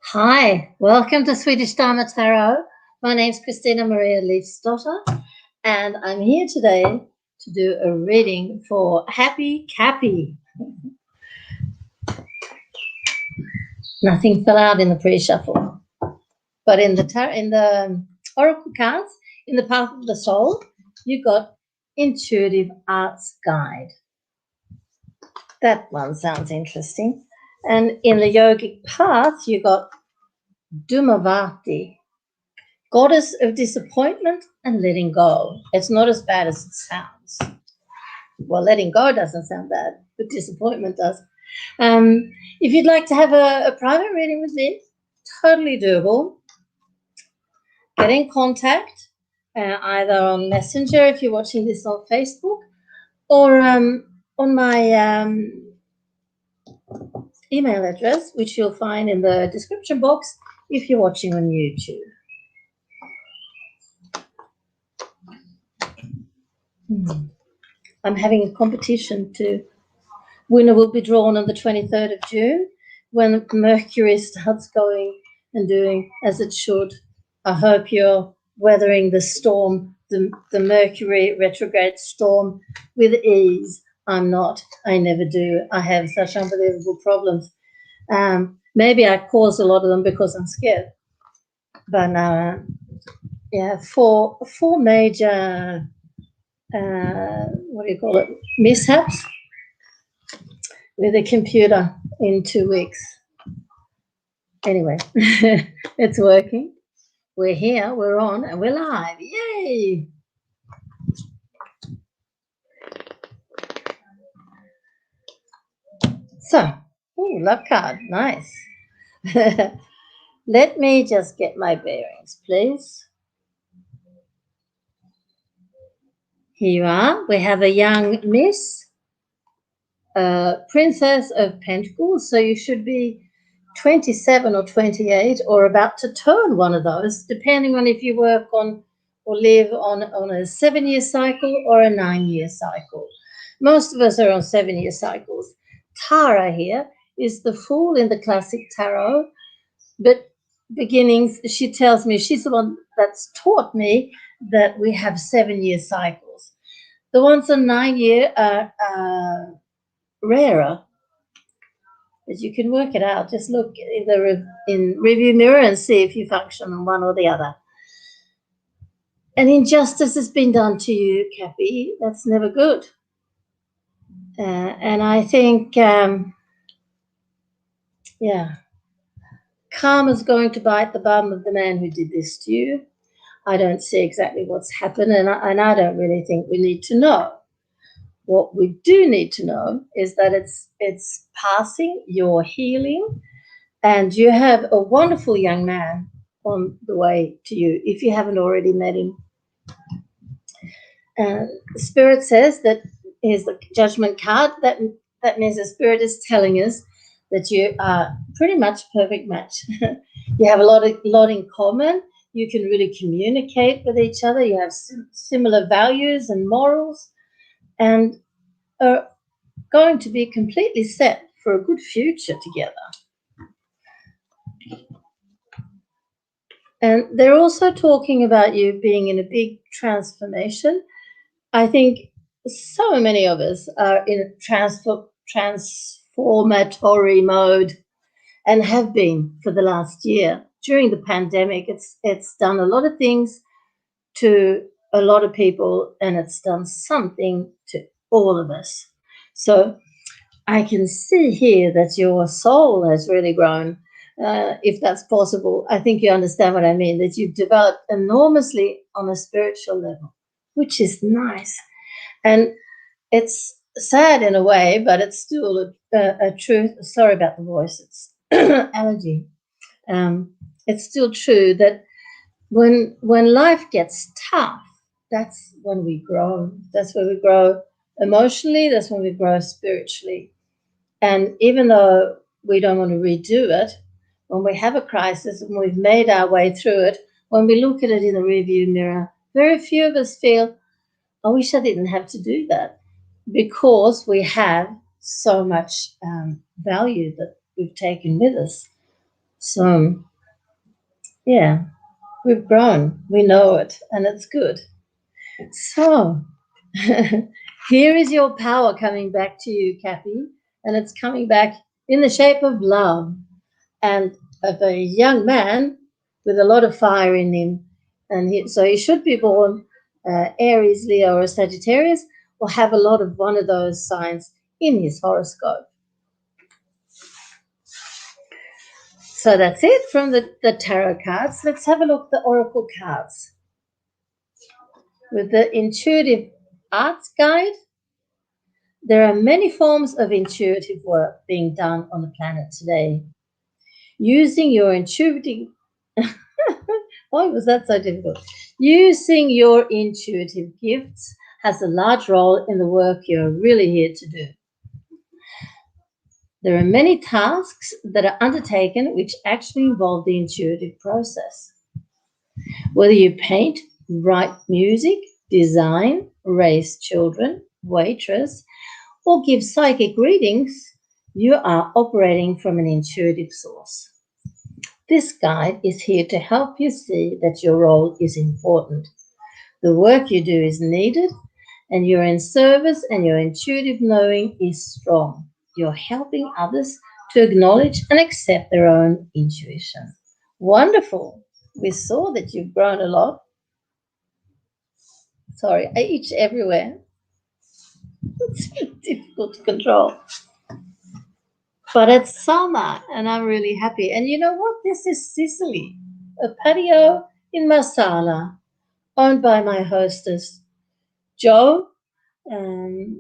Hi, welcome to Swedish Dharma Tarot. My name's christinamarialeifsdotter, and I'm here today to do a reading for Happy Cappy. Nothing fell out in the pre-shuffle, but in the oracle cards, in the path of the soul, you got Intuitive Arts Guide. That one sounds interesting. And in the yogic path, you got Dumavati, Goddess of Disappointment and Letting Go. It's not as bad as it sounds. Well, letting go doesn't sound bad, but disappointment does. If you'd like to have a private reading with me, totally doable. Get in contact, either on Messenger if you're watching this on Facebook, or on my email address, which you'll find in the description box if you're watching on YouTube. I'm having a competition too. Winner will be drawn on the 23rd of June when Mercury starts going and doing as it should. I hope you're weathering the storm, the Mercury retrograde storm, with ease. I'm not. I never do. I have such unbelievable problems. Maybe I cause a lot of them because I'm scared. But four major mishaps with a computer in 2 weeks. Anyway, it's working. We're here, we're on, and we're live. Yay! So, love card, nice. Let me just get my bearings, please. Here you are. We have a young miss, Princess of Pentacles. So you should be 27 or 28 or about to turn one of those, depending on if you work on or live on a 7-year cycle or a 9-year cycle. Most of us are on 7-year cycles. Tara here is the Fool in the classic tarot, but beginnings, she tells me, she's the one that's taught me that we have 7-year cycles. The ones on 9-year are rarer, but you can work it out. Just look in the review mirror and see if you function on one or the other. An injustice has been done to you, Cappy. That's never good. And I think, karma's going to bite the bum of the man who did this to you. I don't see exactly what's happened, and I don't really think we need to know. What we do need to know is that it's passing, you're healing, and you have a wonderful young man on the way to you, if you haven't already met him. Spirit says that here's the Judgment card. That means the Spirit is telling us that you are pretty much a perfect match. You have a lot in common. You can really communicate with each other. You have similar values and morals, and are going to be completely set for a good future together. And they're also talking about you being in a big transformation. I think so many of us are in a transformatory mode and have been for the last year. During the pandemic, it's done a lot of things to a lot of people, and it's done something to all of us. So I can see here that your soul has really grown, if that's possible. I think you understand what I mean, that you've developed enormously on a spiritual level, which is nice. And it's sad in a way, but it's still a truth. Sorry about the voice, it's allergy. It's still true that when life gets tough, that's when we grow. That's when we grow emotionally. That's when we grow spiritually. And even though we don't want to redo it, when we have a crisis and we've made our way through it, when we look at it in the rearview mirror, very few of us feel, I wish I didn't have to do that, because we have so much value that we've taken with us. So, yeah, we've grown. We know it, and it's good. So, here is your power coming back to you, Cappy, and it's coming back in the shape of love and of a young man with a lot of fire in him. And so he should be born Aries, Leo, or Sagittarius, or have a lot of one of those signs in his horoscope. So that's it from the tarot cards. Let's have a look at the oracle cards. With the intuitive arts guide, there are many forms of intuitive work being done on the planet today. Using your intuitive why was that so difficult? Using your intuitive gifts has a large role in the work you're really here to do. There are many tasks that are undertaken which actually involve the intuitive process. Whether you paint, write music, design, raise children, waitress, or give psychic readings, you are operating from an intuitive source. This guide is here to help you see that your role is important. The work you do is needed, and you're in service, and your intuitive knowing is strong. You're helping others to acknowledge and accept their own intuition. Wonderful. We saw that you've grown a lot. Sorry, I itch everywhere. It's difficult to control. But it's summer, and I'm really happy. And you know what? This is Sicily, a patio in Marsala, owned by my hostess, Joe. And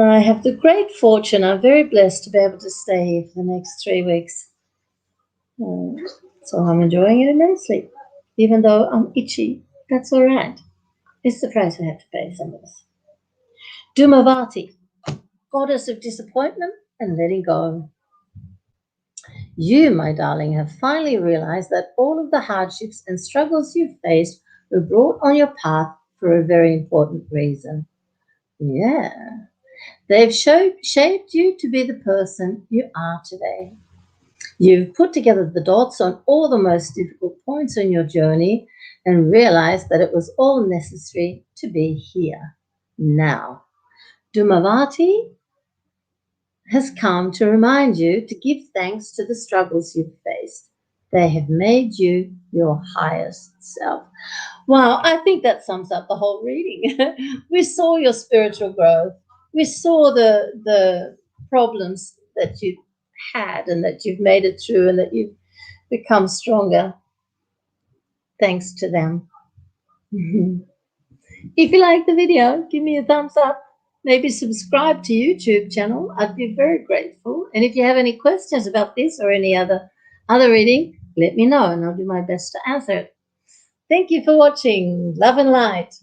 I have the great fortune, I'm very blessed to be able to stay here for the next 3 weeks. So I'm enjoying it immensely, even though I'm itchy. That's all right. It's the price I have to pay, some of us. Dumavati, goddess of disappointment and letting go. You, my darling, have finally realized that all of the hardships and struggles you've faced were brought on your path for a very important reason. Yeah. They've shaped you to be the person you are today. You've put together the dots on all the most difficult points on your journey and realized that it was all necessary to be here, now. Dumavati has come to remind you to give thanks to the struggles you've faced. They have made you your highest self. Wow, I think that sums up the whole reading. We saw your spiritual growth. We saw the problems that you had and that you've made it through and that you've become stronger thanks to them. If you like the video, give me a thumbs up. Maybe subscribe to YouTube channel. I'd be very grateful. And if you have any questions about this or any other reading, let me know and I'll do my best to answer it. Thank you for watching. Love and light.